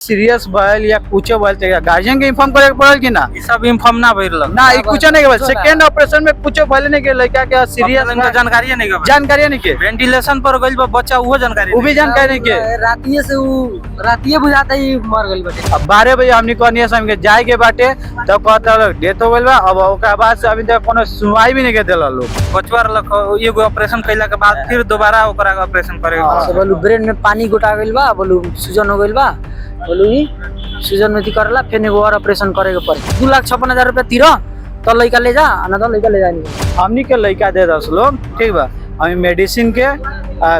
Serious भइल या कुछ भइल त गार्जियन के इन्फॉर्म करे के पड़ल कि ना? ई सब इन्फॉर्म ना भइल ना ई कुछ नहीं के सेकंड ऑपरेशन में कुछ भइल नहीं के लड़का के सीरियस जानकारी नहीं के जानकारी नहीं के वेंटिलेशन पर गइल बा बच्चा वो जानकारी वो भी जानकारी नहीं के रातिये से रातिये बुझाता ही मर गइल बाटे। अब 12 बजे हमनी कहनी हम के जाए के बाटे तो कहता लोग डेथ हो गइल बा। अब ओकरा बाद से अभी तक कोनो सुनवाई भी नहीं के देला लोग। बचवा रख एगो ऑपरेशन कइला के बाद फिर दोबारा ओकरा ऑपरेशन करे से बोलू ब्रेन में पानी गोटा गइल बा, बोलू सूजन हो गइल बा, बोलू ई सूजन में करला फिर एगो और ऑपरेशन करे के पड़ी। 2,56,000 रुपया तीर तो लइका ले जा ना तो लइका ले जानी। हमनी के लड़का दे 10 लोग ठीक बा। हमें मेडिसिन के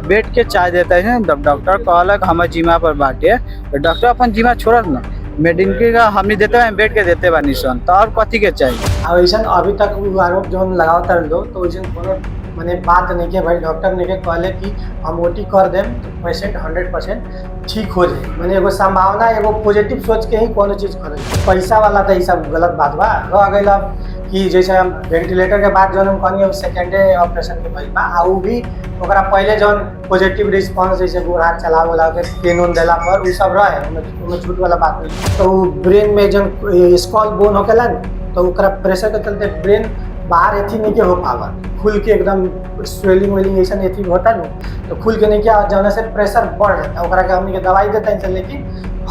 बेड के चाय देते हैं। डॉक्टर कहलक हमारे जिम्मा पर बाटे तो डॉक्टर अपन जिम्मा छोड़त ना मेडिसिन का हमनी देते हैं बेड के देते बानी सन तो और कथी के चाहिए। अब ऐसा अभी तक आरोप जो लगावता लो तो वैसे कोनो मैंने बात नहीं के भाई डॉक्टर ने के कहले कि हम ओटी कर देम तो पेशेंट 100% ठीक हो जाए। मैंने एगो संभावना एगो पॉजिटिव सोच के ही कोनो चीज करे। पैसा वाला तो ये सब गलत बात बा रह गइल। अब कि जैसे हम वेंटिलेटर के बाद जो हम कहनी सेकेंडे ऑपरेशन के भइल बा आ उ भी ओकरा पहले जौन पॉजिटिव रिस्पांस जैसे गोड़ हाथ चलावे वाला के पेन उन देला पर उ सब रहे उनमें झूठ वाला बात नहीं। तो ब्रेन में जौन स्कॉल बोन होकेला तो ओकरा प्रेशर के चलते ब्रेन बाहर एथी नहीं के हो पावा खुल के एकदम स्वेलिंग वेलिंग ऐसा एथी होता ना तो खुल के नहीं क्या जाने से प्रेशर बढ़ जाता है। ओकरा के हमने के दवाई देते हैं लेकिन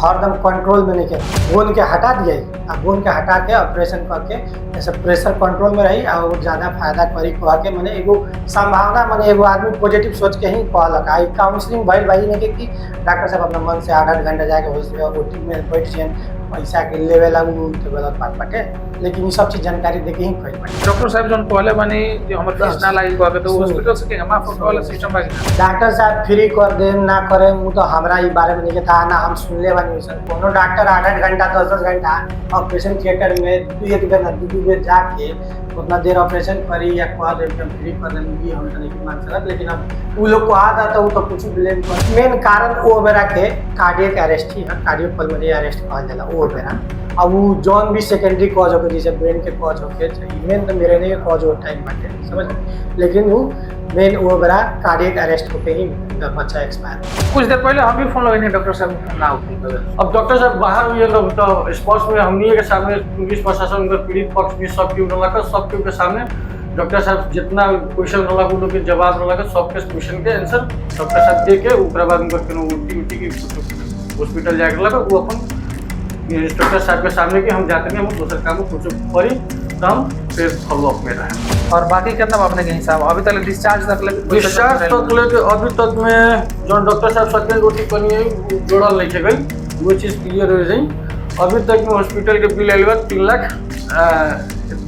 हरदम कंट्रोल में नहीं के बोन के हटा दिए आ बोन के हटा के ऑपरेशन करके ऐसे प्रेशर कंट्रोल में रही और ज़्यादा फायदा करी कह के मैंने एगो संभावना मैंने एगो आदमी पॉजिटिव सोच के ही कहलक। आई काउंसलिंग भइल भाई नहीं कि डॉक्टर साहब अपना मन से 8-8 घंटा जाके हॉस्पिटल ओटी में बैठ जाए पैसा के लेवे लागू तो गलत बात बाटे। लेकिन ये सब चीज जानकारी देके ही फैल बाटे। डॉक्टर साहब जौन कहले बानी जो हमर फीस ना लागी कहके तो हॉस्पिटल से के माफ करे वाला सिस्टम बा। डॉक्टर साहब फ्री कर दे ना करे वो तो हमरा ई बारे में नहीं था ना हम सुनले बानी वैसे कोनो डॉक्टर 8-8 घंटा 10-10 घंटा ऑपरेशन थिएटर में 1 बेर ना 2 बेर जाके उतना देर ऑपरेशन करी या कह दे एकदम फ्री कर दे भी हम नहीं मान सकत। लेकिन अब वो लोग को आता तो वो तो कुछ ब्लेम कर मेन कारण वो बेरा के कार्डियक अरेस्ट ही है कार्डियोपल्मोनरी अरेस्ट कहल जाला वो बेरा। अब वो जौन भी सेकेंडरी कॉज होके जैसे ब्रेन के कॉज होके मेन तो मेरे नहीं कॉज हो टाइम बाटे समझ। लेकिन वो मेन वो बेरा कार्डियक अरेस्ट होके ही बच्चा एक्सपायर। कुछ देर पहले हम भी फोन लगाए डॉक्टर साहब ना उठे। अब डॉक्टर साहब बाहर हुए तो स्पॉट्स में हमनी के सामने पुलिस प्रशासन के पीड़ित पक्ष भी सब क्यों लगा सब क्यों के सामने डॉक्टर साहब जितना क्वेश्चन लगा उन लोग के जवाब लगा सबके क्वेश्चन के आंसर डॉक्टर साहब दे के ऊपर बाद उनका उल्टी की हॉस्पिटल जाकर लगा वो अपन डॉक्टर साहब के सामने कि हम जाते हैं हम दूसरे काम कुछ करी तो हम फिर फॉलोअप में रहे। और बाकी कितना अपने के हिसाब अभी तक डिस्चार्ज तक लेके अभी तक में जो डॉक्टर साहब सेकेंड रोटी करनी है जोड़ल नहीं के गई वो चीज़ क्लियर हो जाए। अभी तक में हॉस्पिटल के बिल आएगा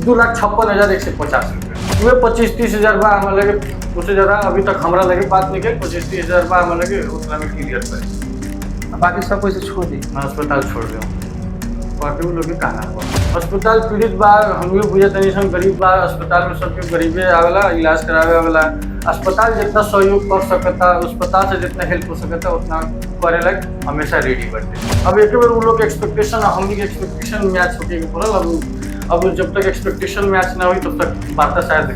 2,56,150 रुपये वे 25-30 हज़ार बा हमें लगे उससे ज़्यादा अभी तक हमारा लगे बात नहीं के 25-30 हज़ार बा हमें लगे उतना में क्लियर करें। बाकी सब कुछ छोड़ दी मैं अस्पताल छोड़ दूँ बाकी वो लोग भी कहना हुआ अस्पताल पीड़ित बा हम भी बुझे तनी सन गरीब बा अस्पताल में सबके गरीबे आवेला इलाज करावे आवेला। अस्पताल जितना सहयोग कर सकता अस्पताल से जितना हेल्प हो सकता उतना करे लग हमेशा रेडी बैठे। अब एक बार वो लोग एक्सपेक्टेशन हमनी के एक्सपेक्टेशन मैच होके पड़ल। अब जब तक एक्सपेक्टेशन मैच ना हुई तब तक बात शायद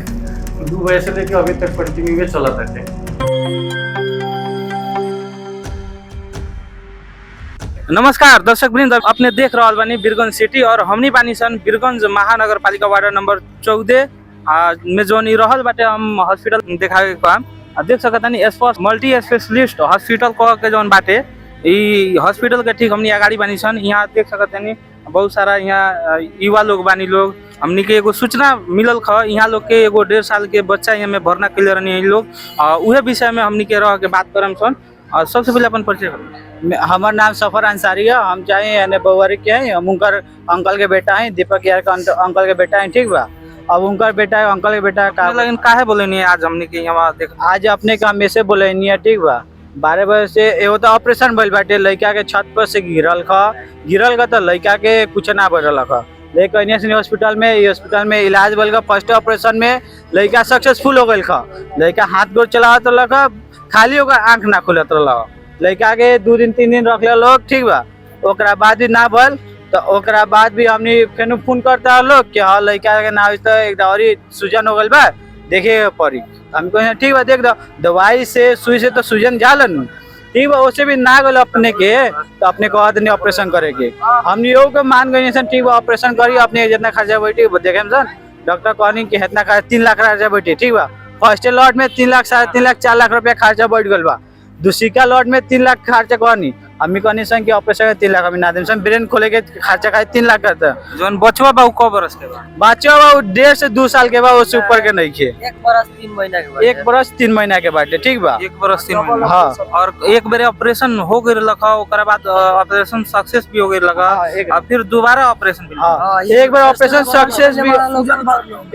2 बजे से लेके अभी तक कंटिन्यू चलत रहते। नमस्कार दर्शक वृंद अपने देख रहा बानी बीरगंज सिटी और हमनी बानी सन बीरगंज महानगर पालिका वार्ड नंबर 14 में जोन रहल बाटे हम हॉस्पिटल देखावे के काम देख सकतानी स्पर्श मल्टी स्पेशलिस्ट हॉस्पिटल कह के जोन बाटे ई हॉस्पिटल के ठीक हमनी अगाड़ी बानी सन। यहाँ देख सकतानी बहुत सारा यहाँ युवा लोग बानी लोग हमनी के एगो सूचना मिलल ख यहाँ लोग के एगो 1.5 साल के बच्चा यहाँ में भरना कैले रहनी लोग उहे विषय में हमनी के रह के बात करम सन। सबसे पहले अपन परिचय करो। हमार नाम सफर अंसारी है। हम चाहे यानी बउआरी के हैं हम उनकर अंकल के बेटा हैं दीपक यार का अंकल के बेटा हैं ठीक बा। अब उनकर बेटा है अंकल के बेटा का लेकिन काहे बोले नहीं आज हमनी के यहाँ देख आज अपने काम में से बोले नहीं है ठीक बा। 12 बजे से एगो तो ऑपरेशन भइल बाटे लड़का के छत पर से गिरल का तो लड़का के कुछ ना बढ़ल ख लेकिन हॉस्पिटल में इलाज भइल का फर्स्ट ऑपरेशन में लड़का सक्सेसफुल हो गइल ख। लड़का हाथ गोड़ चलावत रहल खाली ओकर आँख ना खुलत रहल। लड़का के 2 दिन 3 दिन रखले लोग ठीक बा। ओकरा बाद भी ना भल तो ओकरा बाद भी हमनी फेन फोन करता लोग कि हाँ लड़का के ना तो एक और सूजन हो गइल बा देखे पड़ी। हम कहे ठीक बा देख दो दवाई से सुई से तो सूजन जालन ठीक बा, उससे भी ना गल अपने के तो अपने को नहीं ऑपरेशन करेंगे। हमने योग के मान गए सन, ठीक बा ऑपरेशन करी, अपने जितना खर्चा बैठी देखे सन डॉक्टर कहनी कि इतना खर्चा 3 लाख खर्चा बैठी, ठीक बा। फर्स्ट लॉट में 3 लाख 3.5 लाख 4 लाख रुपया खर्चा बैठ गल बा। दूसरी का लॉट में 3 लाख खर्चा कहनी, हमी कहनी सन कि ऑपरेशन 3 लाख हमें ना देम सन, ब्रेन खोले के खर्चा का 3 लाख करता। जोन बचवा बा उ क बरस के बा? बच्चा बा 1.5 से 2 साल के बाद उससे ऊपर के नहीं खे। 1 बरस 3 महीना के बाद 1 बरस 3 महीना के बाटे, ठीक बा। 1 बरस 3 महीना। हाँ। और एक बेर ऑपरेशन हो गई लखा, ओकरा बाद ऑपरेशन सक्सेस भी हो गई लगा, और फिर दोबारा ऑपरेशन भी लगा। हाँ, एक बार ऑपरेशन सक्सेस भी,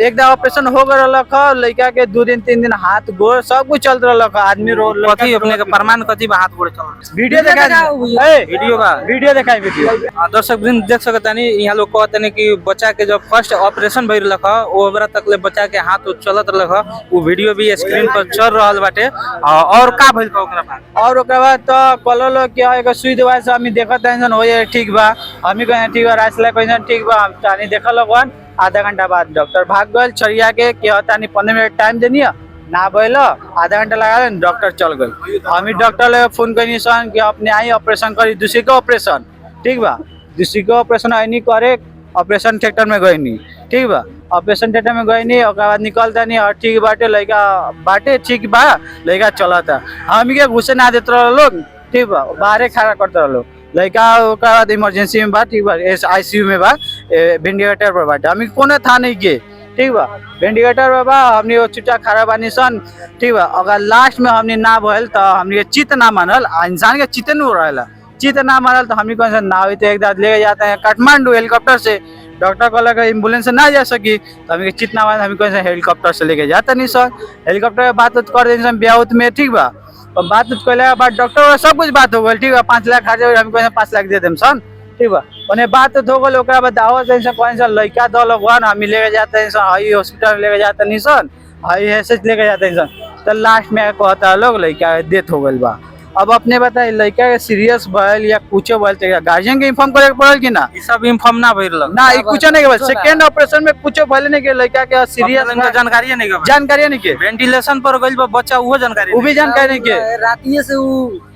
एक बार ऑपरेशन हो गए रहा, लड़का के 2 दिन 3 दिन हाथ गोड़ सब कुछ चल रहा, आदमी रो कथी अपने के प्रमाण कथी बा हाथ गोड़ चल? वीडियो देखा वीडियो का वीडियो देखा वीडियो। दर्शक वृंद देख सकता नहीं, यहाँ लोग कहते कि बच्चा के जब फर्स्ट ऑपरेशन भइल रखा ओबरा तक ले बच्चा के हाथ चलत रहा, वो वीडियो भी स्क्रीन पर चल रहा बाटे। और का भइल का ओकरा बाद? और ओकरा बाद तो कल क्या एक सुई दवाई से हमें देखत टेंशन हो जाए, ठीक बा हमें कहे ठीक बा, रास्ता कहे ठीक बा, हम तानी देखल लगन। आधा घंटा बाद डॉक्टर भाग गए छड़िया के, क्या तानी 15 मिनट टाइम देनी ना भइल, आधा घंटा लगा डॉक्टर चल गए। हमें डॉक्टर ले फोन करनी सन कि अपने आई ऑपरेशन करी, दूसरी का ऑपरेशन, ठीक बा। दूसरी का ऑपरेशन आई नहीं करे, ऑपरेशन थिएटर में गई नहीं, ठीक बा। ऑपरेशन थिएटर में गई नहीं, बाद निकलता नहीं, और ठीक बाटे लड़का बाटे, ठीक बा लड़का चलता। हम के घुसे ना देते रह लोग, ठीक बा, बाहर खड़ा करते रह लोग। लड़का ओकरा बाद इमरजेंसी में बा, ठीक बा, ICU में बा, वेंटिलेटर पर बाटे, हमें कोनो था नहीं के, ठीक बा। वेंटिलेटर पर बा, हमने वो चुटा खड़ा बानी सन, ठीक बा। अगर लास्ट में हमने ना भइल तो हमने चित ना मानल, इंसान के चित नहीं रहेला, चित ना मानल तो हमने कौन ना हुई तो एक दाद लेके जाते हैं काठमांडू हेलीकॉप्टर से। डॉक्टर कहला कि एम्बुलेंस से ना जा सकी तो हमें चित ना मानल, हमें कौन हेलीकॉप्टर से लेके जाता नहीं सर। हेलीकॉप्टर में बात कर देनी सन ब्याह में, ठीक बा। और बात कहले के बाद डॉक्टर सब कुछ बात हो गई, ठीक बा। 5 लाख खर्चा हमें कौन 5 लाख दे देम सन, ठीक बा। उन्हें बात हो गई, ओकरा बाद दावत कौन सा लड़का दल हम लेके जाते हैं सन, हाई हॉस्पिटल लेके जाते नहीं सन, हाई ऐसे लेके जाते हैं सन। तो लास्ट में कहता लोग लड़का डेथ हो गई बा। अब अपने बताए लड़का के सीरियस भइल या कुछ भइल तो गार्जियन के इन्फॉर्म करे पड़ल कि ना? ई सब इन्फॉर्म ना भइल ना, ई कुछ नहीं के सेकंड ऑपरेशन में कुछ भइल नहीं के लड़का के सीरियस जानकारी नहीं के, जानकारी नहीं के। वेंटिलेशन पर गइल बा बच्चा, वो जानकारी वो भी जानकारी नहीं के। रातिये से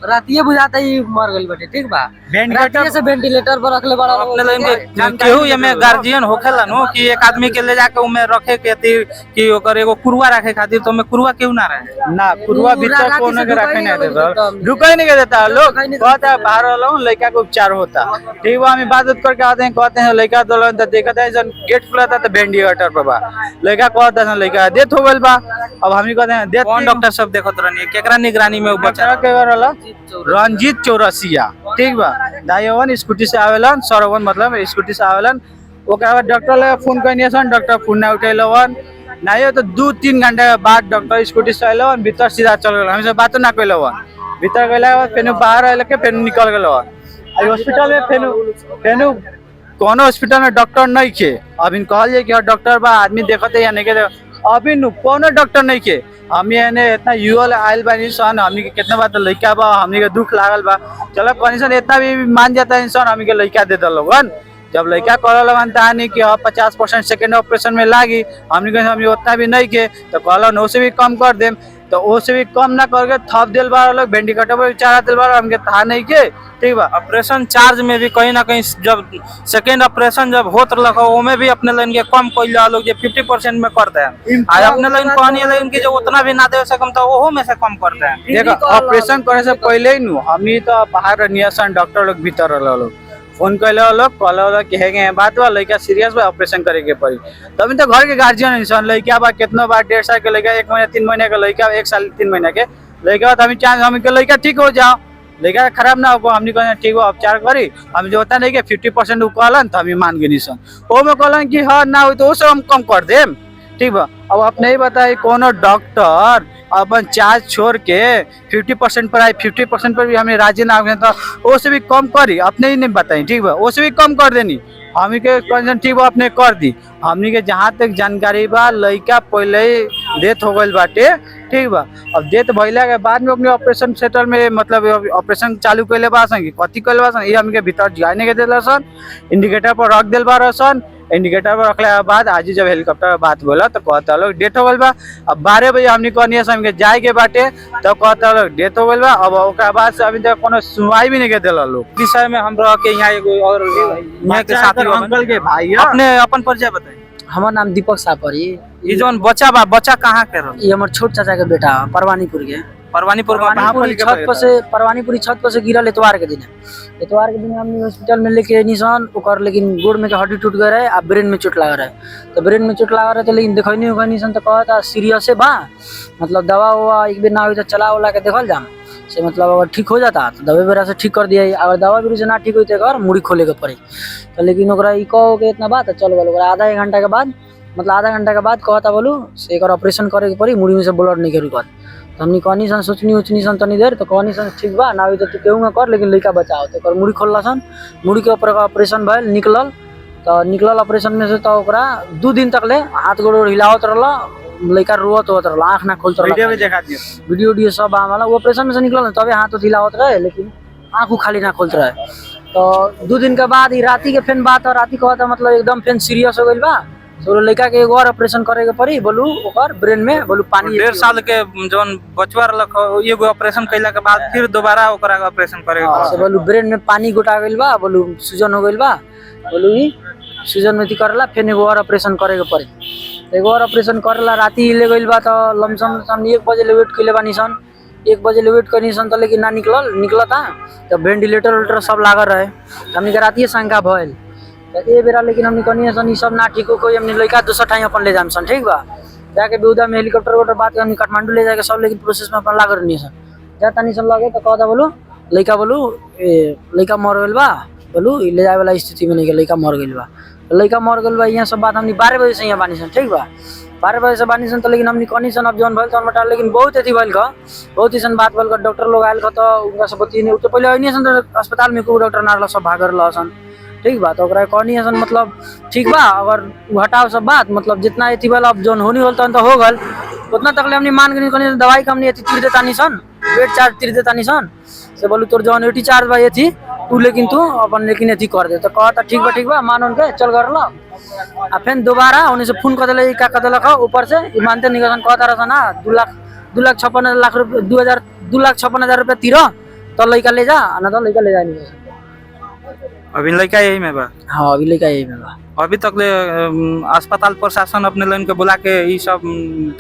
रातिये बुझाता ही मर गइल बाटे, ठीक बा। रातिये से वेंटिलेटर पर रखले बड़ा अपने लाइन केहू एमे गार्जियन होखेला नो कि एक आदमी के ले जाके उमे रखे के खातिर कि ओकर एगो कुरुआ रखे खातिर, तो में कुरुआ केहू ना रहे ना, कुरुआ भीतर कोनो के रखे नहीं देता, रुका ही नहीं देता लोग, कहता है बाहर वाला लड़का का उपचार होता, ठीक बा। हम बात करके आते हैं, कहते हैं लड़का दो देखता है जब गेट खुला था तो वेंटिलेटर पर बा, लड़का कहता है लड़का डेथ हो गइल बा। अब हम कहते हैं डेथ कौन डॉक्टर सब देखत रहनी, केकरा निगरानी में बच्चा के वाला रंजीत चौरसिया, ठीक बा। दाइवन स्कूटी से आवेलन, सरवन मतलब स्कूटी से आवेलन। ओकरा बाद डॉक्टर ले फोन करनी सन, डॉक्टर फोन ना उठेलवन, नहीं तो 2-3 घंटा के बाद डॉक्टर स्कूटी से अलन, भीतर सीधा चल गए, हमसे बात ना कैलवन। भीतर गला के बाद फिर बाहर आए के फिर निकल गए। हॉस्पिटल में फिर कोनो हॉस्पिटल में डॉक्टर नहीं खे। अभी कहल जाए कि डॉक्टर बा, आदमी देखते या नहीं के, अभी कोनो डॉक्टर नहीं के। हम इतना यूएल आयल बानी सन, हमी के कितना बात लड़का बा, हमी के दुख लागल बा, चलो कंडीशन इतना भी मान जाता है इंसान, हमी के लड़का दे दलोगन। जब लड़का कर लगन तानी कि 50% सेकेंड ऑपरेशन में लागी, हमने उतना भी नहीं के तो कहलन उससे भी कम कर देम, तो उससे भी कम ना करके थप दिल बार लोग वेंटिलेटर पर चारा दिल बार हमके था नहीं के, ठीक बा। ऑपरेशन चार्ज में भी कहीं ना कहीं जब सेकेंड ऑपरेशन जब होत रखा ओमे भी अपने लाइन के कम कोई लोग 50% में करते हैं, आज अपने लाइन कहनी है लेकिन जो उतना भी ना दे सकम तो वो में से कम करते हैं। देखो ऑपरेशन करे से पहले ही नु हमनी तो बाहर नियसन डॉक्टर लोग भीतर लोग फोन कैले लोग कहल कि है बात बा लड़का सीरियस बा ऑपरेशन करे के पड़ी, तभी तो घर के गार्जियन इंसान लड़का बा कितना बार 1.5 साल के लड़का, 1 महीना 3 महीने का लड़का, 1 साल 3 महीने के लड़का, तो हमें चांस हम लड़का ठीक हो जाओ, लड़का खराब ना हो, हमने कहना ठीक हो उपचार करी, हम जो होता नहीं कि 50% कहलन तो हमें मान गए सन, वो में कहलन कि हाँ ना हो तो उससे हम कम कर देम, ठीक बा। अब आप नहीं बताए कोनो डॉक्टर अपन चार्ज छोड़ के 50% पर आए, 50% पर भी हमें राजी ना हो तो उससे भी कम करी, अपने ही नहीं बताई, ठीक बा, उससे भी कम कर देनी हमी के कंजन, ठीक बा अपने कर दी। हमनी के जहाँ तक जानकारी बा लड़का पहले ही डेथ हो गई बाटे, ठीक बा। अब डेथ भइला के बाद में अपने ऑपरेशन थिएटर में मतलब ऑपरेशन चालू कैले बा सन, कथी कैले बा सन, ये हमके भीतर जाने के देला सन, इंडिकेटर पर रख दिल बा सन, इंडिकेटर पर रखले के बाद आज जब हेलीकॉप्टर में बात बोला तो कहता लोग डेथ हो गल बा। अब 12 बजे हमनी कहनी हम के जाए के बाटे तो कहता लोग डेथ हो गल बा। अब ओकरा बाद से अभी तक कोनो सुनवाई भी नहीं के देला लोग। विषय में हम रह के यहाँ एगो और यहाँ के साथी अंकल के भाई है। अपने अपन परिचय बताइए। हमार नाम दीपक सापरी। ये जौन बच्चा बा, बच्चा कहाँ के रह? ये हमार छोट चाचा के बेटा परवानीपुर के। परवानीपुर में परवानीपुरी छत पर से गिरल एतवार के दिन। एतवार के दिन हमने हॉस्पिटल में लेके निशान ओकर, लेकिन गोड़ में के हड्डी टूट गए रहे आ ब्रेन में चोट लगा रहे। तो ब्रेन में चोट लगा रहे तो लेकिन देखनी होगा निशान तो कहता सीरियस बा, मतलब दवा हुआ एक बेर ना हुई तो चला उला के देखल जाम से, मतलब अगर ठीक हो जाता तो दवा बेरा से ठीक कर दिया। अगर दवा बेरा से ना ठीक होते अगर मुड़ी खोले के पड़े तो, लेकिन ओकरा ई कहो के इतना बात चल गल। आधा एक घंटा के बाद, मतलब आधा घंटा के बाद कहता बोलू से एक ऑपरेशन करे के पड़ी, मुड़ी में से ब्लड नहीं के रुकत। तो हमनी कहनी सन सोचनी सन तनी देर तो कहनी सन ठीक बा ना हुई तो तू केहू कर, लेकिन लड़का बचाओ। तो मुड़ी खोलला सन, मुड़ी के ऊपर ऑपरेशन भइल, निकलल ऑपरेशन में से। तो ओकरा 2 दिन तक ले हाथ गोड़ हिलावत रहला, लड़का रोत होत रहला, आँख ना खोलत रहला। वीडियो में देखा दियो, वीडियो सब आवाला ऑपरेशन में से निकलल तबे हाथ हिलावत रहे, लेकिन आँख खाली ना खोलत रहे। तो 2 दिन के बाद ई राती के फेन बात, और राती कहता मतलब एकदम फेन सीरियस हो गइल बा। तो लड़का के एगो और ऑपरेशन करे के पड़ी, बोलू ओकर ब्रेन में बोलू पानी 1.5 साल के जौन बचवा रहलक एगो ऑपरेशन कैला के बाद फिर दोबारा ओकरा ऑपरेशन करे के से बोलू ब्रेन में पानी गोटा गइल बा, बोलू सूजन हो गइल बा, बोलू ई सूजन में करला फिर एगो और ऑपरेशन करे के पड़ी। एगो और ऑपरेशन करेला राती ले गइल बा। तो लमसम 1 बजे ले वेट कइले बानी सन, 1 बजे ले वेट करनी सन तो लेकिन ना निकलता। तो वेंटिलेटर सब लागल रहे, हमनी के राती शंका भइल। तो ए बेरा लेकिन हमनी कहनी सन ई सब ना ठीक हो, कोई हमनी लड़का दूसरा ठाई अपन ले जाम सन, ठीक बा। जाके बेउदा में हेलीकॉप्टर वोटर बात के हमनी काठमांडू ले जाके सब, लेकिन प्रोसेस में अपन लागल रहनी सन। जाता नहीं सन लगे तो कहता बोलू लड़का मर गइल बा, बोलू ले जाए वाला स्थिति में नहीं, लड़का मर गइल बा। लड़का मर गइल बा, यहाँ सब बात हमनी 12 बजे से यहाँ बानी सन, ठीक बा। 12 बजे से बानी सन तो लेकिन हमनी कहनी सन अब जौन भइल तौन बता, लेकिन बहुत अथी भइल का, बहुत ही सन बात भइल का। डॉक्टर लोग आयल तो उनका सब बतिए तो पहले अइनी सन तो अस्पताल में कोई डॉक्टर ना रहला, सब भाग रहला सन, ठीक बा। तो ओकरा कहनी सन मतलब ठीक बा, अगर हटाओ सब बात, मतलब जितना अथी भइल अब जौन होनी होल तौन तो हो गल, उतना तक ले हमनी मान के कहनी दवाई का हमनी अथी तीर देता नहीं सन, बेड चार्ज तीर देता नहीं सन से, बोलू तोर जौन 80 चार्ज बा अथी तू, लेकिन तू अपन लेकिन अथी कर दे। तो कहता ठीक बा मान उनके चल कर ला। आ फिर दोबारा उन्हें से फोन कर दिले, क्या कर दिलक ऊपर से मानते निकल कहता रहा ना 2,56,000 रुपया तीर तो लड़का ले जा, ना तो लड़का ले जा नहीं। अभी लड़का यही में बा? हाँ अभी लड़का यही में बा। अभी तक ले अस्पताल प्रशासन अपने लाइन के बुला के ई सब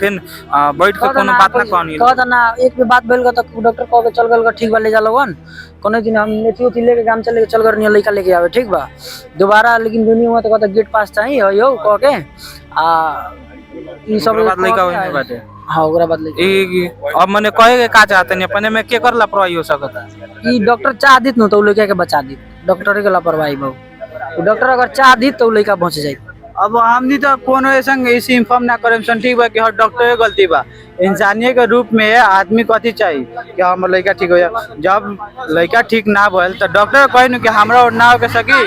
फिर बैठ के कोनो बात ना कहनी? कहता ना एक भी बात भेल तो डॉक्टर कह के चल गल ठीक बा, ले जा लोगन कोनो दिन हम नेथी लेके काम चले के चल कर लड़का लेके आवे, ठीक बा। दोबारा लेकिन दुनिया में तो कहता गेट पास चाहिए हो कह के ई सब लड़का होई में बाटे। हाँ ओकरा बाद ई अब मने कहे के का चाहते नहीं अपने में के कर लापरवाही हो सकता? ई डॉक्टर चाह दित न तो लड़का के बचा दी, डॉक्टर के लापरवाही बहु। डॉक्टर अगर चाह दी तो लड़का बच जाए। अब हमनी तो कोनो ऐसा इसी इन्फॉर्म ना करे सन, ठीक बा कि हर डॉक्टर के गलती बा। इंसानियत के रूप में आदमी कथी चाहिए कि हमर लड़का ठीक हो जाए। जब लड़का ठीक ना भइल तो डॉक्टर कहे न कि हमरा और ना हो के सकी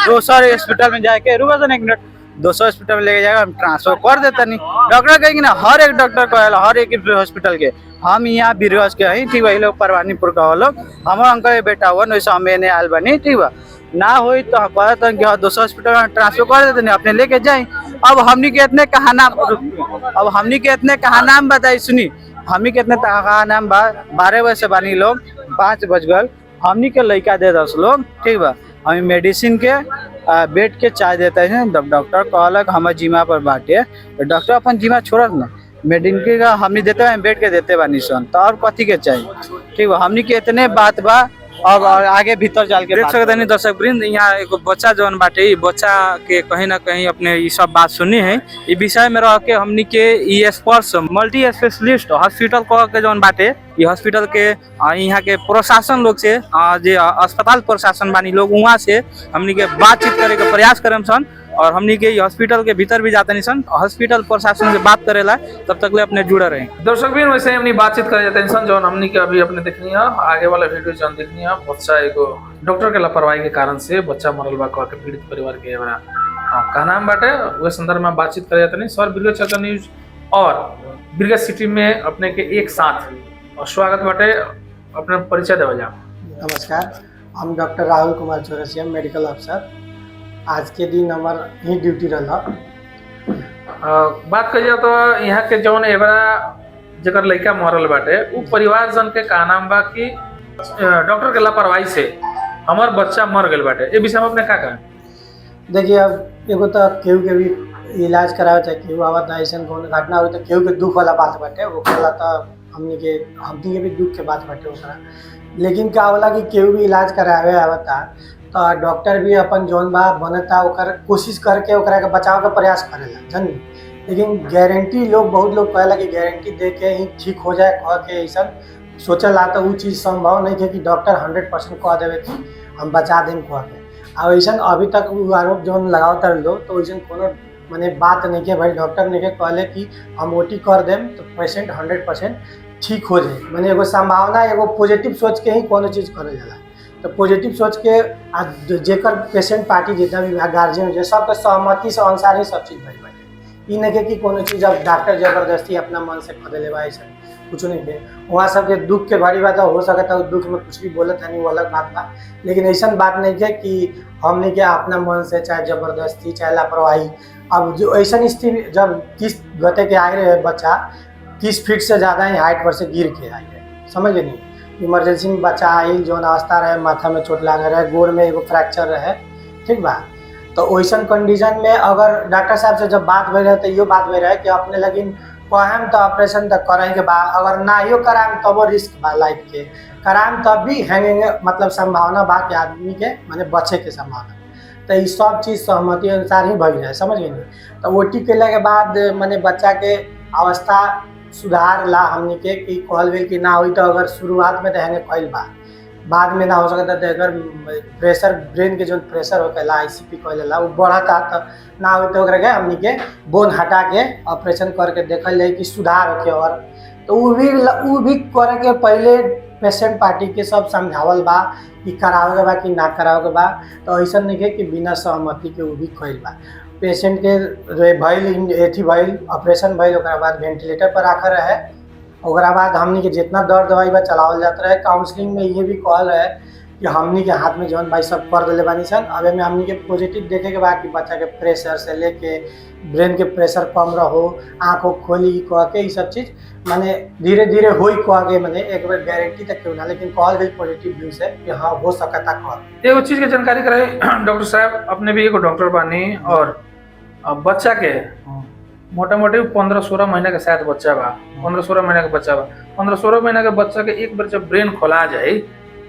दोसर हॉस्पिटल में जाके रुका सन 1 मिनट, दोसर हॉस्पिटल में लेके जाएगा हम ट्रांसफर कर देता नहीं। डॉक्टर कहेगी ना, हर एक डॉक्टर कहेला हर एक हॉस्पिटल के। हम यहाँ बीरगंज के हई, ठीक बा, ये लोग परवानीपुर का हो लोग, हमारा अंकल के बेटा हुआ वैसे हम एने आयल बनी, ठीक बा। ना होई तो कहता कि हाँ दोसर हॉस्पिटल में ट्रांसफर कर देते नहीं, अपने लेके जाए। अब हमनी के इतने कहा नाम बताई सुनी, हमनी के इतने कहा नाम बा 12 बजे से बानी लोग 5 बज गल, हमनी के लड़का दे 10 लोग, ठीक बा। हमें मेडिसिन के बेड के चार्ज देते हैं। डॉक्टर कहलक हमारे जिम्मा पर बाटे, तो डॉक्टर अपन जिम्मा छोड़त ना, मेडिसिन का हमनी देते हैं, बेड के देते बानी सन, तो और कथी के चाहिए, ठीक बा। हमनी के इतने बात बा। अब आगे भीतर जाल के देख सकते हैं दर्शक वृंद, यहाँ एगो बच्चा जौन बाटे, ई बच्चा के कहीं ना कहीं अपने ये सब बात सुनी है। ई विषय में रह के हमनी के ई स्पर्श मल्टी स्पेशलिस्ट हॉस्पिटल कह के जौन बाटे, ये हॉस्पिटल के यहाँ के प्रशासन लोग से जे अस्पताल प्रशासन बानी लोग, वहाँ से हमनी के बातचीत करे के प्रयास करम सन, और हमनी के हॉस्पिटल के भीतर भी जाते नहीं सन। हॉस्पिटल प्रशासन से बात करेला, तब तक ले अपने जुड़े रहे। दर्शक भी वैसे हमनी बातचीत करे जाते हैं जो हमनी के अभी अपने देखनी है, आगे वाला वीडियो जो देखनी है, बच्चा एगो डॉक्टर के लापरवाही के कारण से बच्चा मरल बा कह के पीड़ित परिवार के बड़ा का नाम बाटे, वह संदर्भ में बातचीत करे जाते नहीं सर। बीरगंज चर्चा न्यूज और बीरगंज सिटी में अपने के एक साथ स्वागत बाटे, अपने परिचय देवा जा। नमस्कार, हम डॉक्टर राहुल कुमार चौरसिया, मेडिकल अफसर। आज के दिन हमार ही ड्यूटी रहा। बात करिए तो यहाँ के जौन एबरा जकर लड़का मरल बाटे उ परिवार जन के का नाम बा कि डॉक्टर के लापरवाही से हमार बच्चा मर गल बाटे, ए विषय में अपने का कहें? देखिए अब एगो तो केहू के भी इलाज करावे चाहे केहू आवत ना, ऐसा कौन घटना हुई तो केहू के दुख वाला बात बाटे, ओकरा तो हमनी के भी दुख के बात बाटे ओकरा। लेकिन का होला कि केहू भी इलाज करावे आवता तो डॉक्टर भी अपन जौन बा बनता ओकर कोशिश करके ओकरा के बचाव के प्रयास करेला जन। लेकिन गारंटी बहुत लोग कहेला कि गारंटी दे के ही ठीक हो जाए कह के ऐसा सोचला तो वो चीज़ संभव नहीं है कि डॉक्टर 100% कह देवे कि हम बचा दें कह के। अब ऐसा अभी तक वो आरोप जौन लगावता लोग तो वैसे कोनो माने बात नहीं के भाई डॉक्टर ने के कहले कि हम ओटी कर देम तो पेशेंट 100% ठीक हो जाए। मैंने एगो संभावना एगो पॉजिटिव सोच के ही कोनो चीज़ करल जाला। तो पॉजिटिव सोच के जेकर पेशेंट पार्टी जितना भी गार्जियन हो सबके सहमति से अनुसार ही सब चीज़ भइल बाटे। ई नहीं कि कोनो चीज़ अब डॉक्टर जबरदस्ती अपना मन से कर देले बा, ऐसा कुछ नहीं है। वहाँ सबके दुख के भरी बात हो सकता है, दुख में कुछ भी बोलत है नहीं वो अलग बात बा। लेकिन ऐसा बात नहीं है कि हमने क्या अपना मन से चाहे जबरदस्ती चाहे लापरवाही। अब जो ऐसा स्थिति जब 30 गते के आए रहे बच्चा 30 फीट से ज़्यादा ही हाइट पर से गिर के आए रहे, समझ नहीं इमरजेंसी में बच्चा आई जो अवस्था रहे, माथा में चोट लगे रहे, गोड़ में एगो फ्रैक्चर रहे, ठीक बा। तो वैसा कंडीशन में अगर डॉक्टर साहब से जब बात भई रहे तो यो बात भई रहे कि अपने लगिन कहम तो ऑपरेशन तक कराए के बाद अगर ना यो कराएम तब रिस्क बा लाइफ के, कराएम तब भी हैंगिंग मतलब संभावना बा कि आदमी के माने बचे के संभावना। तो ये सब चीज़ सहमति अनुसार ही भई रहे, समझ गए। तो ओटी कैला के बाद माने बच्चा के अवस्था सुधार ला हमने के कि कहल गई कि ना हुई तो अगर शुरुआत में तो हैंगे कैल बा, बाद में ना हो सकता तो अगर प्रेशर ब्रेन के जो प्रेशर होकेला आईसीपी कहला वो बढ़ता तो ना हो तो के हमनी के बोन हटा के ऑपरेशन करके देखल जाए कि सुधार होके। और तो वो भी करे के पहले पेशेंट पार्टी के सब समझावल बा कि करावे के बा कि ना करावे के बा। तो ऐसा नहीं है कि बिना सहमति के वो भी कैल बा। पेशेंट के भइल एथी भइल ऑपरेशन भइल ओकरा बाद वेंटिलेटर पर आकर रहे, ओकरा बाद हमनी के जितना दर्द दवाई बा चलावल जाता रहे। काउंसलिंग में ये भी कहल रहे कि हमनी के हाथ में जौन भाई सब कर दिले बानी सन। अब में हमनी के पॉजिटिव देखे के बाद कि बच्चा के प्रेशर से लेके ब्रेन के प्रेशर कम रहो, आँखों खोली कह के ये सब चीज़ माने धीरे धीरे हो कह के मैंने एक बार गारंटी तक क्यों ना, लेकिन कहल गई पॉजिटिव व्यू से कि हाँ हो सकता कह। एगो चीज के जानकारी कराए डॉक्टर साहब, अपने भी एगो डॉक्टर बानी और बच्चा के मोटा मोटी 15-16 महीना के शायद बच्चा बा, 15-16 महीना के बच्चा बा। 15-16 महीना के बच्चा के एक बार जब ब्रेन खोला जाए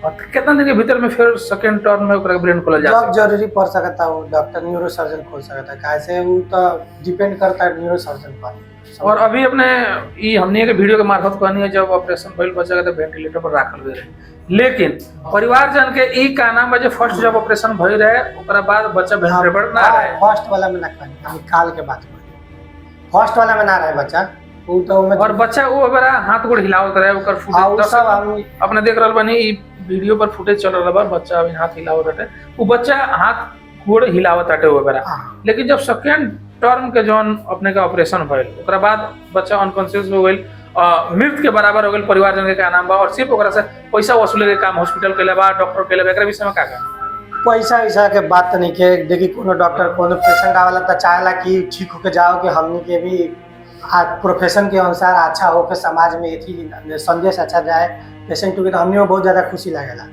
और कितना दिन के भीतर में फिर सेकंड टर्न में ओकरा ब्रेन खोला जा जब जरूरी पड़ सकता है वो डॉक्टर न्यूरो सर्जन खोल सकता है, कैसे वो तो डिपेंड करता है न्यूरो सर्जन पर। और अभी अपने ई हमने के वीडियो के मार्फत कहनी है जब ऑपरेशन भइल बच्चा के तो वेंटिलेटर पर राखल गए रहे, लेकिन परिवार जन के ई का नाम बजे फर्स्ट जब ऑपरेशन भइल रहे ओकरा बाद बच्चा वेंटिलेटर पर ना रहे। फर्स्ट वाला में ना कहनी, हम काल के बात करी, फर्स्ट वाला में ना रहे बच्चा वो तो और बच्चा वो बेरा हाथ गोड़ हिलावत रहे ओकर फुटेज सब हम अपने देख रहल बानी ई वीडियो पर फुटेज चल रहा बा, बच्चा अभी हाथ हिलावत हटे, वो बच्चा हाथ गोड़ हिलावत हटे वो बेरा। लेकिन जब सेकंड टर्म के जौन अपने का ऑपरेशन भइल ओकरा बाद बच्चा अनकॉन्शियस हो गइल, मृत के बराबर हो गइल, परिवार जन के का नाम बा और सिर्फ ओकरा से पैसा वसूले के काम हॉस्पिटल के बा, डॉक्टर के बा, एकरा विषय में का पैसा वैसा के बात नहीं के। देखिए कोनो डॉक्टर कोनो पेशेंट आवेला तो चाहेला कि ठीक होके जाओ कि हमनी के भी प्रोफेशन के अनुसार अच्छा हो के समाज में एथी संदेश अच्छा जाए पेशेंट के, तो हमनी को बहुत ज़्यादा खुशी लगेला।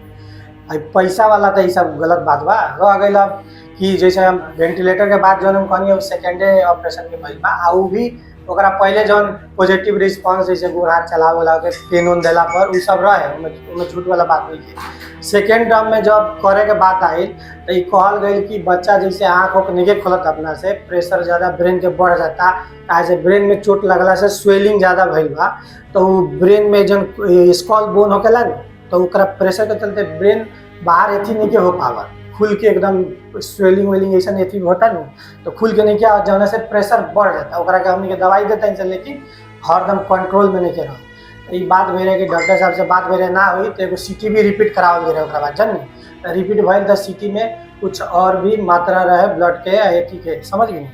पैसा वाला तो ये सब गलत बात बा। रह गई अब कि जैसे हम वेंटिलेटर के बाद जौन हम कहनी सेकेंडे ऑपरेशन के भइल बा, वो भी ओकरा पहले जौन पॉजिटिव रिस्पांस जैसे गोड़ हाथ चलावे वाला के पेन उन देला पर वो सब रहे, उनमें झूठ वाला बात नहीं है। सेकेंड टर्म में जब करे के बात आई तो ये कहल गई कि बच्चा जैसे आँख को नहीं खोलत अपना से, प्रेशर ज़्यादा ब्रेन के बढ़ जाता, ऐसे ब्रेन में चोट लगला से स्वेलिंग ज़्यादा भइल बा, तो ब्रेन में जन स्कॉल बोन होकेला न तो ओकरा प्रेशर के चलते ब्रेन बाहर एथी नहीं के हो पावा, खुल के एकदम स्वेलिंग वेलिंग ऐसा एथी होता नहीं, तो खुल के नहीं क्या जाने से प्रेशर बढ़ जाता, ओकरा के हमने के दवाई देता है लेकिन हरदम कंट्रोल में नहीं के रहा। तो ये बात भेरे कि डॉक्टर साहब से बात भेरे ना हुई तो एगो सीटी भी रिपीट करावल गए ओकरा बाद जन रिपीट भइल तो सीटी में कुछ और भी मात्रा रहे ब्लड के एथी के, समझ गई।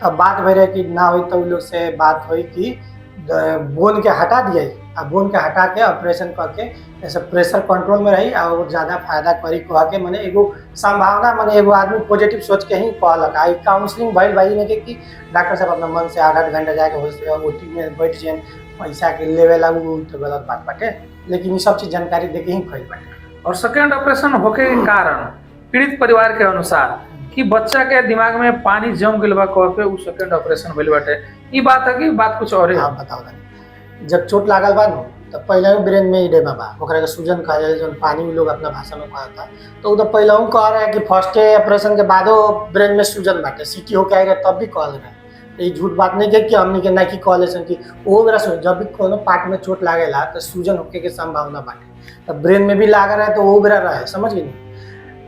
तब बात भेरे कि ना हुई तो उन लोग से बात हुई कि बोन के हटा दिए आ बोन के हटा के ऑपरेशन करके ऐसे प्रेशर कंट्रोल में रही और ज़्यादा फायदा करी कह के मैंने एगो संभावना मैंने एगो आदमी पॉजिटिव सोच के ही कहलक आ काउंसलिंग भइल भाई ने कि डॉक्टर साहब अपना मन से 8-8 घंटा जाके ओटी में बैठ जाए पैसा के लेवे ला तो गलत बात बाटे, लेकिन ये सब चीज़ जानकारी दे के ही कही बाटे। और सेकेंड ऑपरेशन होके के कारण पीड़ित परिवार के अनुसार कि बच्चा के दिमाग में पानी जम गइल बा कह के उ सेकेंड ऑपरेशन भइल बाटे, ई बात है कि बात कुछ और है? हाँ बताओ तनी। जब चोट लागल बा न तो पहले ब्रेन में इडेमा बा, ओकरा के सूजन कहा जाए जो पानी लोग अपना भाषा में कहता, तो उ तो पहले हम कह रहे हैं कि फर्स्ट ऑपरेशन के बादो ब्रेन में सूजन बाटे, सीटी होके आएगा तब भी कहल रहे। ये झूठ बात नहीं है कि हमने के ना कि कहले कि वो बेरा जब भी कोनो पार्ट में चोट लागेला तो सूजन होके के संभावना बाटे, तो ब्रेन में भी लाग रहा है तो वो बेरा रहे, समझ गई।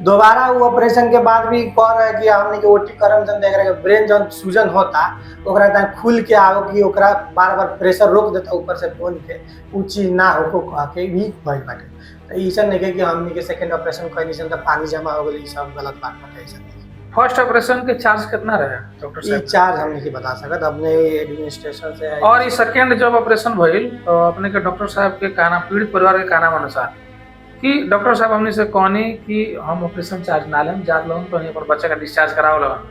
दोबारा वो ऑपरेशन के बाद भी कह रहे हैं कि हमने के ओटी करम जन देख रहे हैं ब्रेन जन सूजन होता ओकरा तक खुल के आओ कि ओकरा बार बार प्रेशर रोक देता ऊपर से बोन के उ चीज ना होको कह के भी भइल बाटे। तो ऐसा नहीं है कि हमने के सेकंड ऑपरेशन कहीं नहीं तो पानी जमा हो गई, सब गलत बात बाटे। ऐसा फर्स्ट ऑपरेशन के चार्ज कितना रहे डॉक्टर ये साहब? चार्ज हमने की बता सकत अपने एडमिनिस्ट्रेशन से। और ये सेकेंड जब ऑपरेशन भइल तो अपने के डॉक्टर साहब के कहना, पीड़ित परिवार के कहना अनुसार कि डॉक्टर साहब हमने से कहनी कि हम ऑपरेशन चार्ज ना लें, जात लोन तो अपन बच्चा का डिस्चार्ज कराओ लगन,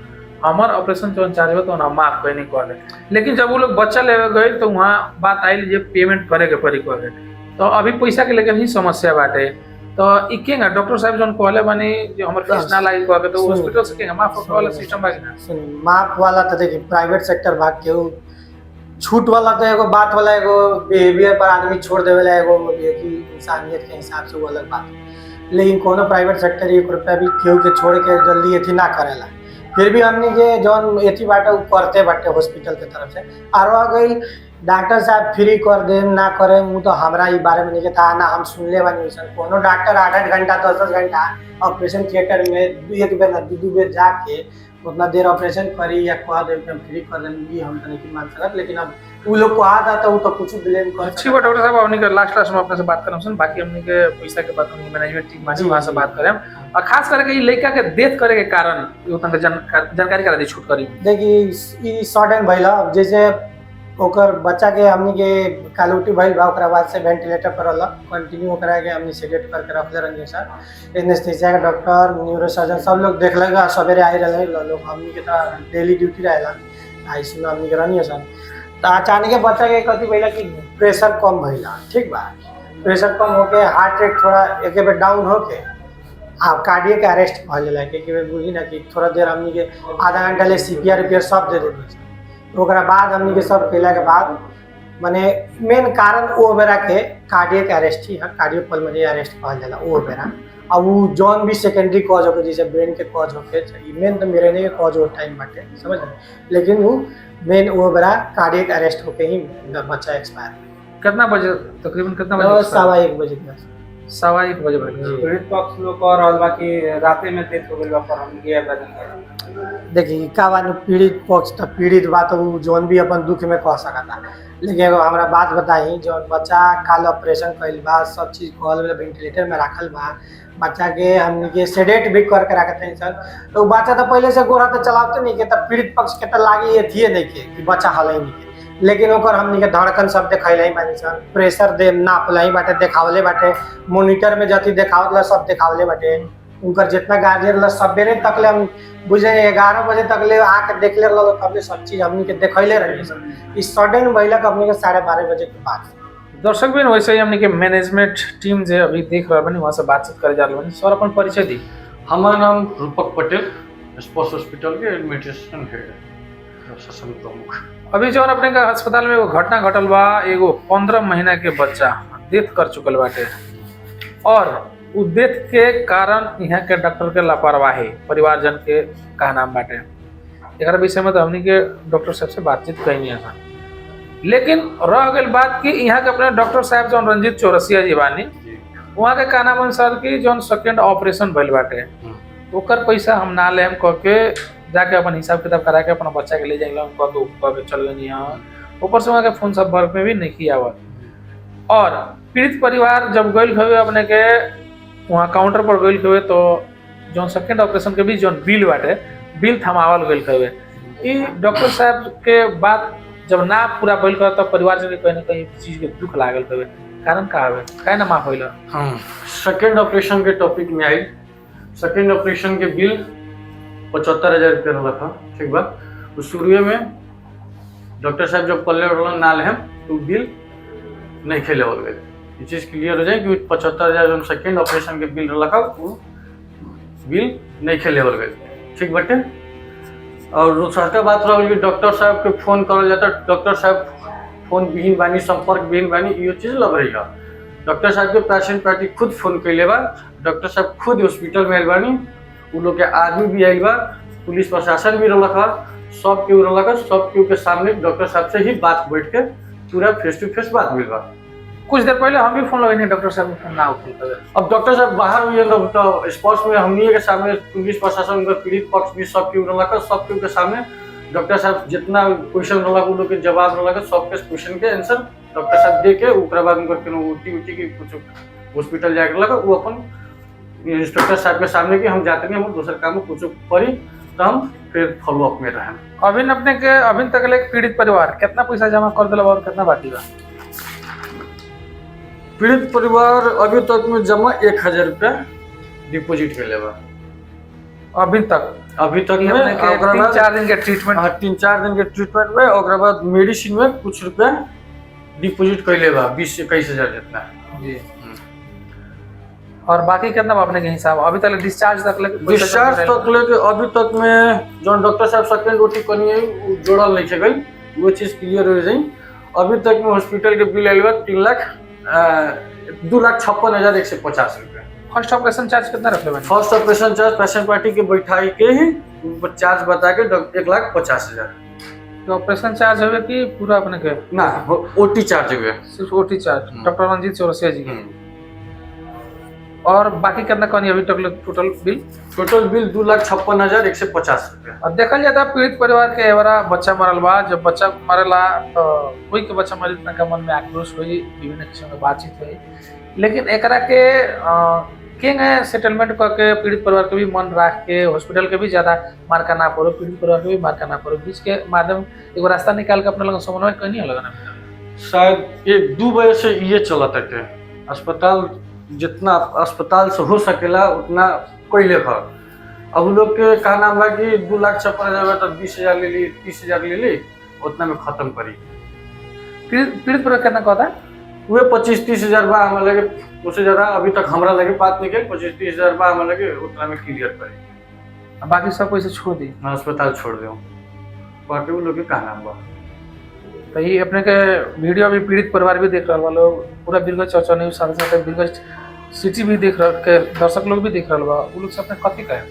हमार ऑपरेशन जो चार्ज हो तो हम माफ कोई नहीं कह दे। लेकिन जब वो लोग बच्चा ले गए तो वहाँ बात आई जे पेमेंट करे के पड़ी कह, तो अभी पैसा के लेके ही समस्या बाटे। तो इकेंगा डॉक्टर साहब जो कहले बानी जो हमर फीस ना लागी कह के, तो हॉस्पिटल से केंगा माफ वाला सिस्टम बा कि ना? सुनी माफ वाला तो देखिए प्राइवेट सेक्टर भाग के छूट वाला तो एगो बात वाला एगो बिहेवियर पर आदमी छोड़ देवेला एगो कि इंसानियत के हिसाब से वो अलग बात है। लेकिन कोनो प्राइवेट सेक्टर 1 रुपया भी केहू के छोड़ के जल्दी एथी ना करेला, फिर भी हमने के जौन एथी बाटे उ करते बाटे हॉस्पिटल के तरफ से। और रह गई डॉक्टर साहब फ्री कर दे ना करे वो तो हमारा ई बारे में नहीं था ना, हम सुनले बानी वैसन कोनो डॉक्टर 8-8 घंटा 10-10 घंटा ऑपरेशन थिएटर में एक बेर ना 2 बेर जाके उतना देर ऑपरेशन करी या कह दे कि हम फ्री कर देंगे, हम तो नहीं मान सकते। लेकिन अब वो लोग कहा था तो वो तो कुछ ब्लेम कर अच्छी बात डॉक्टर साहब, हमने के लास्ट में अपने से बात करम सुन, बाकी हमने के पैसा के बात हमने मैनेजमेंट टीम मानी वहां से बात करें। और खास करके ई लड़का के डेथ करे के कारण यो तंग जानकारी करा दी छूट करी। देखिए ई सडन भइल, जैसे ओकर बच्चा के हमने के कालूटी भइल बा, ओकरा बाद से वेंटिलेटर पर रहल कंटिन्यू ओकरा के हमने सेडेट करके रखले रहिए सर। एनेस्थीसिया के डॉक्टर न्यूरोसर्जन सब लोग देखलेगा, सवेरे आई रहे लोग, हमने के तो डेली ड्यूटी रहेला आईसीयू में हमने के रहनी सर। तो अचानक बच्चा के कथी भइला कि प्रेशर कम भइला, ठीक बा, प्रेशर कम होके हार्ट रेट थोड़ा एक बेर डाउन होके आप कार्डियक अरेस्ट भइल ला के बुझी ना कि थोड़ा देर हमने के आधा घंटा ले सीपीआर रिपेयर सब दे देते। ओकरा बाद हमने के सब कैला के बाद माने मेन कारण वो बेरा के कार्डियक अरेस्ट ही है, कार्डियोपल्मोनरी अरेस्ट कहल जाला वो बेरा। अब वो जौन भी सेकेंडरी कॉज होके जैसे ब्रेन के कॉज होके मेन तो मेरे नहीं कॉज हो टाइम बाटे समझ रहे, लेकिन वो मेन वो बेरा कार्डियक अरेस्ट होके ही बच्चा एक्सपायर। कितना बजे तकरीबन कितना बजे? 1:15 बजे के 1:15 बजे भइल। पीड़ित पक्ष लोग कह रहल बा कि राते में डेथ हो गइल बा, पर हम ये बदल देखिए का बात पीड़ित पक्ष तो पीड़ित बात वो जौन भी अपन दुख में कह सकता, लेकिन एगो हमरा बात बताई जौन बच्चा काल ऑपरेशन कइल बा, सब चीज कहल वेंटिलेटर में रखल बा, बच्चा के हमने के सेडेट भी करके रखते हैं सर, तो बच्चा तो पहले से गोरा तो चलाते नहीं के, तब पीड़ित पक्ष के तो लागी ये थी नहीं के कि बच्चा हल नहीं के, लेकिन ओकर हमने के धड़कन सब देखैले ही बानी सर, प्रेशर दे नापले बाटे, देखावले बाटे, मॉनिटर में जति देखावत ला सब देखावले बाटे, उनकर जितना गार्जियन ला सबेरे तक ले हम बुझे 11 बजे तक ले आके देख ले लो, तब सब चीज हमने के देखैले रही सर। इस सडन भइला के हमने के 12:30 बजे के बाद। दर्शक भी वैसे ही हमने के मैनेजमेंट टीम जो अभी देख रहा बनी वहाँ से बातचीत करे जा रहा बनी। सर अपन परिचय दी। हमारा नाम रूपक पटेल, स्पोर्ट्स हॉस्पिटल के एडमिनिस्ट्रेशन हेड प्रशासन प्रमुख। अभी जो अपने का अस्पताल में एगो घटना घटल बा, एगो 15 महीना के बच्चा डेथ कर चुकल बाटे, और उ डेथ के कारण यहाँ के डॉक्टर के लापरवाही परिवारजन के कहना बाटे। एक विषय में तो हमने के डॉक्टर साहब से बातचीत कही है, लेकिन रह गई बात कि यहाँ के अपने डॉक्टर साहब जो रंजीत चौरसिया जी बानी, वहाँ के कहना अनुसार कि जो सेकेंड ऑपरेशन भइल बाटे ओकर पैसा हम ना लेम कह के जाके अपन हिसाब किताब करा के अपना बच्चा के ले जाएंगे कह के चल गए यहाँ। ऊपर से वहाँ के फोन संपर्क में भी नहीं किया हुआ, और पीड़ित परिवार जब गई हुए अपने के वहाँ काउंटर पर गई हुए तो जो सेकेंड ऑपरेशन के भी जो बिल बाटे बिल थमावल गई हुए। ई डॉक्टर साहब के बात जब ना पूरा भइल कर तब परिवार से कहीं ना कहीं चीज के दुख लागल हवे, कारण का हवे, काहे ना माफ होइल? हाँ, सेकेंड ऑपरेशन के टॉपिक में आई। सेकेंड ऑपरेशन के बिल 75,000 रुपया रहा, ठीक बा। उस शुरुए में डॉक्टर साहब जब पल्ले उड़ल ना लेम तो बिल नहीं खेले हो गए। ये चीज़ क्लियर हो जाए कि 75,000 जो सेकेंड ऑपरेशन के बिल रखा वो बिल नहीं खेले हो गए, ठीक बटे। और दूसरा बात रहा कि डॉक्टर साहब के फोन करल जाता, डॉक्टर साहब फोन विहीन बानी, संपर्क विहीन बानी, ये चीज़ लग रही है। डॉक्टर साहब के पेशेंट पार्टी खुद फोन कैले बा, डॉक्टर साहब खुद हॉस्पिटल में आयल बानी, उ लोग के आदमी भी आयल बा, पुलिस प्रशासन भी रहा, सब केहू रहा, सब केहू के सामने डॉक्टर साहब से ही बात बैठ के पूरा फेस टू फेस बात मिल बा। कुछ देर पहले हम भी फोन लगेंगे, डॉक्टर साहब को फोन ना उठल। अब डॉक्टर साहब बाहर हुए तो स्पॉट में हमनी के सामने पुलिस प्रशासन उनका पीड़ित पक्ष भी सब केहू रहा, सब केहू के सामने डॉक्टर साहब जितना क्वेश्चन रहा उ लोग के जवाब रहा, सबके क्वेश्चन के आंसर डॉक्टर साहब दे के ओकरा बाद उनकर उठी की कुछ हॉस्पिटल जाके लगा, वो अपन इंस्पेक्टर साहब के सामने कि हम जाते नहीं, हम दूसरे काम में कुछ करी तो हम फिर फॉलोअप में रहें। अभी अपने के अभी तक ले पीड़ित परिवार कितना पैसा जमा कर दिला और कितना बाकी बा? पीड़ित परिवार अभी तक में जमा 1,000 रुपया डिपोजिट के लेवा अभी तक में। अपने के 3-4 दिन के ट्रीटमेंट, हाँ 3-4 दिन के ट्रीटमेंट में, और बाद मेडिसिन में कुछ रुपया डिपोजिट कर लेवा 20 से 21,000 जितना जी। और बाकी कितना अपने के हिसाब अभी तक डिस्चार्ज तक लेके अभी तक में जो डॉक्टर साहब सेकेंड ओटी करनी है वो जोड़ल नहीं गई, वो चीज़ क्लियर हो जाए। अभी तक में हॉस्पिटल के बिल आयल 2,56,150 रुपया। फर्स्ट ऑपरेशन चार्ज कितना रख ले? First operation charge patient party के बैठाई के ही चार्ज बता के 1,50,000। तो ऑपरेशन चार्ज होवे कि पूरा अपने के? ना ओटी चार्ज हुए, सिर्फ OT charge doctor Ranjeet Chaurasia ji के। और बाकी कितना कहनी अभी तक टोटल बिल? टोटल बिल 2,56,150 रुपया। और देखल जाता पीड़ित परिवार के एवरा बच्चा मरल बा, जब बच्चा मरेला तो कोई के बच्चा मरे इतना मन में आक्रोश हुई, विभिन्न किस्म के बातचीत हुई, लेकिन एकरा के सेटलमेंट करके पीड़ित परिवार के भी मन रख के हॉस्पिटल के भी ज्यादा मार्का ना पड़ो, पीड़ित परिवार के भी मार्का ना पड़ो, बीच के माध्यम एगो रास्ता निकाल के अपने लोग समन्वय कहीं नहीं लगाना। शायद 1-2 बजे से ये चला तक अस्पताल जितना अस्पताल से हो सकेला उतना कोई लेखा। अब लोग के का नाम बा कि 2,56,000 तो 20,000 ले ली, 30,000 ले ली, उतना में खत्म करी। पीड़ित परिवार कितना कहता? वे 25-30,000 बा हमें लगे, उससे ज्यादा अभी तक हमारा लगे बात नहीं गई। 25-30,000 बा हमें लगे उतना में क्लियर करी, बाकी सब पैसे छोड़ दी, मैं अस्पताल छोड़ दे बाकी वो लोग के का नाम बा। तो ये अपने के वीडियो भी पीड़ित परिवार भी देख रहा लोग, पूरा बीरगंज चर्चा न्यूज साथ साथ बीरगंज सिटी भी देख रहा के दर्शक लोग भी देख रहा बा, वो लोग से अपने कथी कहे?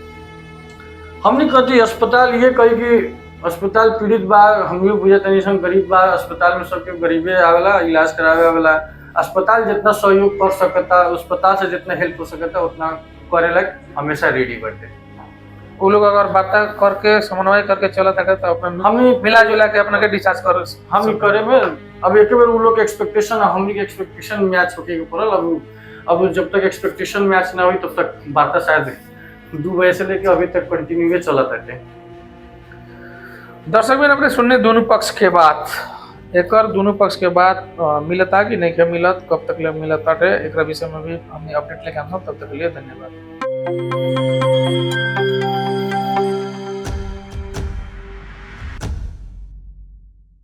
हमने कथी अस्पताल ये कही कि अस्पताल पीड़ित बा, हम भी बुझे तनी सन गरीब बा, अस्पताल में सबके गरीबे आवेला, इलाज करावे आवेला। अस्पताल जितना सहयोग कर सकता, अस्पताल से जितना हेल्प हो सकता उतना करे लग हमेशा रेडी बैठे। वो लोग अगर बात करके समन्वय करके चला था तो अपने हम मिला जुला के अपने के डिस्चार्ज कर हम करे में अब एक बार वो लोग के एक्सपेक्टेशन, हमनी के एक्सपेक्टेशन मैच होके के पड़ल। अब जब तक एक्सपेक्टेशन मैच ना हुई तब तक वार्ता शायद 2 बजे से लेके अभी तक कंटिन्यू चला था। दर्शक भी अपने सुनने दोनों पक्ष के बात, एक दोनों पक्ष के बात मिलता कि नहीं मिलत, कब तक मिलत है, एक विषय में भी हमने अपडेट लेके हम तब तक के लिए धन्यवाद।